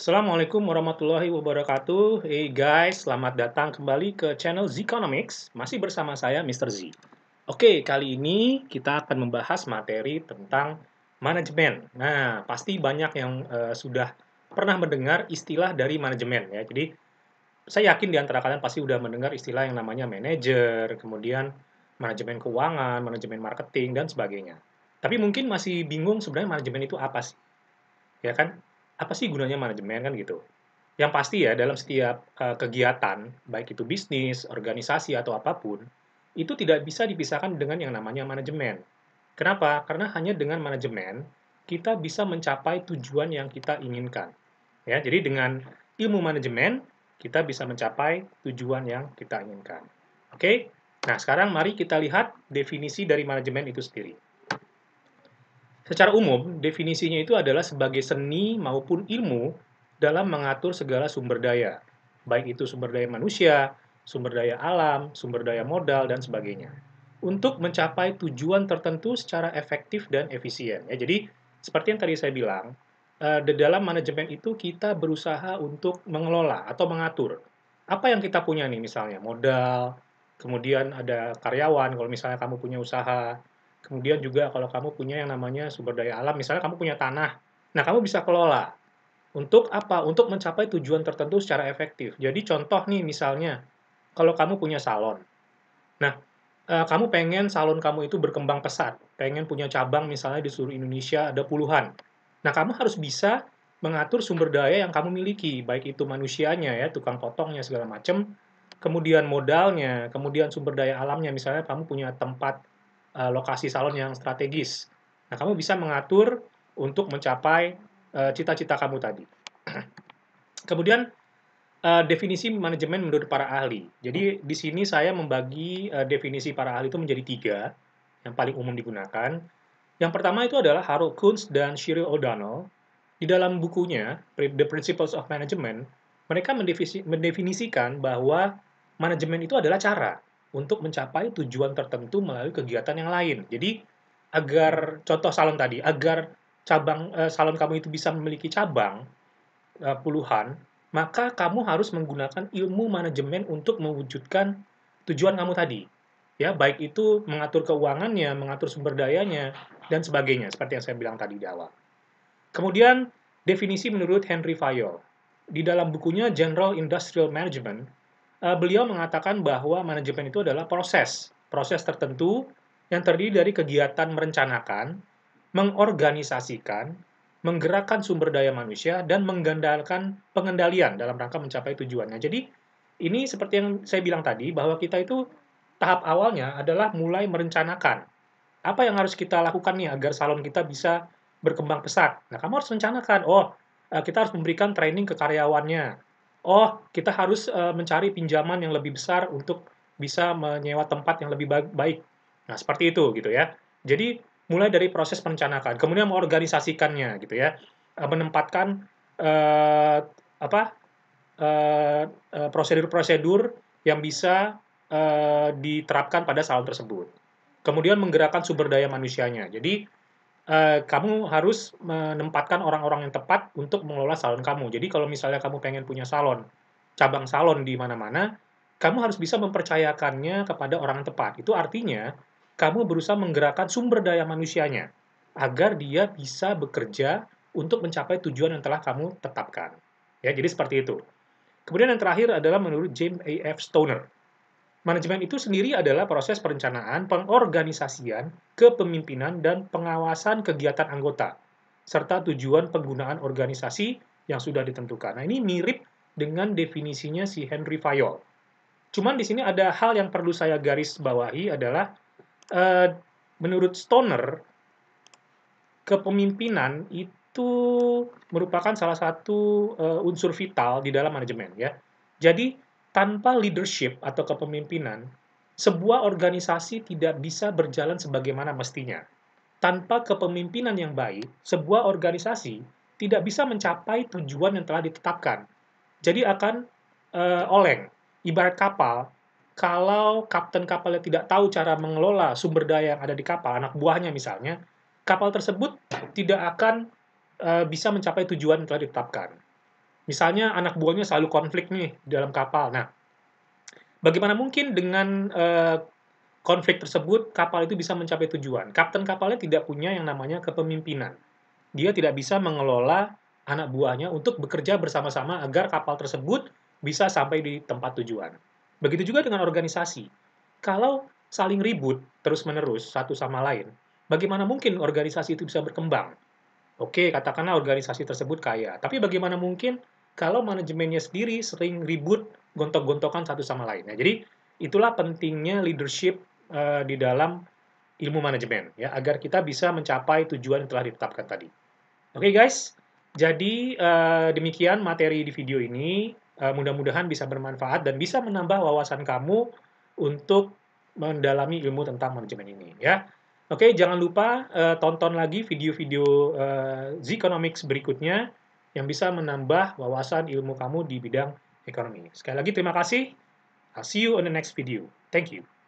Assalamualaikum warahmatullahi wabarakatuh. Hey guys, selamat datang kembali ke channel Zeconomics. Masih bersama saya, Mr. Z. Oke, kali ini kita akan membahas materi tentang manajemen. Nah, pasti banyak yang sudah pernah mendengar istilah dari manajemen ya. Jadi, saya yakin di antara kalian pasti sudah mendengar istilah yang namanya manajer, kemudian manajemen keuangan, manajemen marketing, dan sebagainya. Tapi mungkin masih bingung sebenarnya manajemen itu apa sih? Ya kan? Apa sih gunanya manajemen kan gitu? Yang pasti ya dalam setiap, kegiatan, baik itu bisnis, organisasi, atau apapun, itu tidak bisa dipisahkan dengan yang namanya manajemen. Kenapa? Karena hanya dengan manajemen, kita bisa mencapai tujuan yang kita inginkan. Ya, jadi dengan ilmu manajemen, kita bisa mencapai tujuan yang kita inginkan. Oke? Nah, sekarang mari kita lihat definisi dari manajemen itu sendiri. Secara umum, definisinya itu adalah sebagai seni maupun ilmu dalam mengatur segala sumber daya, baik itu sumber daya manusia, sumber daya alam, sumber daya modal, dan sebagainya, untuk mencapai tujuan tertentu secara efektif dan efisien. Ya, jadi, seperti yang tadi saya bilang, di dalam manajemen itu kita berusaha untuk mengelola atau mengatur apa yang kita punya nih, misalnya modal, kemudian ada karyawan, kalau misalnya kamu punya usaha, kemudian juga kalau kamu punya yang namanya sumber daya alam, misalnya kamu punya tanah. Nah, kamu bisa kelola. Untuk apa? Untuk mencapai tujuan tertentu secara efektif. Jadi contoh nih misalnya, kalau kamu punya salon. Nah, kamu pengen salon kamu itu berkembang pesat, pengen punya cabang misalnya di seluruh Indonesia ada puluhan. Nah, kamu harus bisa mengatur sumber daya yang kamu miliki, baik itu manusianya ya, tukang potongnya segala macam, kemudian modalnya, kemudian sumber daya alamnya, misalnya kamu punya tempat lokasi salon yang strategis. Nah, kamu bisa mengatur untuk mencapai cita-cita kamu tadi. Kemudian definisi manajemen menurut para ahli. Jadi di sini saya membagi definisi para ahli itu menjadi tiga yang paling umum digunakan. Yang pertama itu adalah Harold Kunz dan Shirley O'Donnell. Di dalam bukunya The Principles of Management, mereka mendefinisikan bahwa manajemen itu adalah cara untuk mencapai tujuan tertentu melalui kegiatan yang lain. Jadi agar contoh salon tadi, agar cabang salon kamu itu bisa memiliki cabang puluhan, maka kamu harus menggunakan ilmu manajemen untuk mewujudkan tujuan kamu tadi. Ya, baik itu mengatur keuangannya, mengatur sumber dayanya, dan sebagainya, seperti yang saya bilang tadi di awal. Kemudian, definisi menurut Henry Fayol. Di dalam bukunya General Industrial Management, beliau mengatakan bahwa manajemen itu adalah proses tertentu yang terdiri dari kegiatan merencanakan, mengorganisasikan, menggerakkan sumber daya manusia, dan mengandalkan pengendalian dalam rangka mencapai tujuannya. Jadi, ini seperti yang saya bilang tadi, bahwa kita itu tahap awalnya adalah mulai merencanakan. Apa yang harus kita lakukan nih agar salon kita bisa berkembang pesat? Nah, kamu harus rencanakan, oh, kita harus memberikan training ke karyawannya. Oh, kita harus mencari pinjaman yang lebih besar untuk bisa menyewa tempat yang lebih baik. Nah, seperti itu gitu ya. Jadi mulai dari proses perencanaan, kemudian mengorganisasikannya gitu ya, menempatkan eh, apa prosedur-prosedur yang bisa diterapkan pada salon tersebut. Kemudian menggerakkan sumber daya manusianya. Jadi kamu harus menempatkan orang-orang yang tepat untuk mengelola salon kamu. Jadi kalau misalnya kamu pengen punya salon, cabang salon di mana-mana, kamu harus bisa mempercayakannya kepada orang yang tepat. Itu artinya kamu berusaha menggerakkan sumber daya manusianya agar dia bisa bekerja untuk mencapai tujuan yang telah kamu tetapkan. Ya, jadi seperti itu. Kemudian yang terakhir adalah menurut James A. F. Stoner. Manajemen itu sendiri adalah proses perencanaan, pengorganisasian, kepemimpinan, dan pengawasan kegiatan anggota, serta tujuan penggunaan organisasi yang sudah ditentukan. Nah, ini mirip dengan definisinya si Henry Fayol. Cuman di sini ada hal yang perlu saya garis bawahi adalah eh, menurut Stoner, kepemimpinan itu merupakan salah satu unsur vital di dalam manajemen ya. Jadi tanpa leadership atau kepemimpinan, sebuah organisasi tidak bisa berjalan sebagaimana mestinya. Tanpa kepemimpinan yang baik, sebuah organisasi tidak bisa mencapai tujuan yang telah ditetapkan. Jadi akan oleng. Ibarat kapal, kalau kapten kapalnya tidak tahu cara mengelola sumber daya yang ada di kapal, anak buahnya misalnya, kapal tersebut tidak akan bisa mencapai tujuan yang telah ditetapkan. Misalnya anak buahnya selalu konflik nih di dalam kapal. Nah, bagaimana mungkin dengan konflik tersebut kapal itu bisa mencapai tujuan? Kapten kapalnya tidak punya yang namanya kepemimpinan. Dia tidak bisa mengelola anak buahnya untuk bekerja bersama-sama agar kapal tersebut bisa sampai di tempat tujuan. Begitu juga dengan organisasi. Kalau saling ribut terus-menerus satu sama lain, bagaimana mungkin organisasi itu bisa berkembang? Oke, katakanlah organisasi tersebut kaya, tapi bagaimana mungkin kalau manajemennya sendiri sering ribut, gontok-gontokan satu sama lain. Nah, jadi itulah pentingnya leadership di dalam ilmu manajemen, ya, agar kita bisa mencapai tujuan yang telah ditetapkan tadi. Oke, guys, jadi demikian materi di video ini. Mudah-mudahan bisa bermanfaat dan bisa menambah wawasan kamu untuk mendalami ilmu tentang manajemen ini, ya. Oke, jangan lupa tonton lagi video-video Zeconomics berikutnya yang bisa menambah wawasan ilmu kamu di bidang ekonomi. Sekali lagi terima kasih. I'll see you on the next video. Thank you.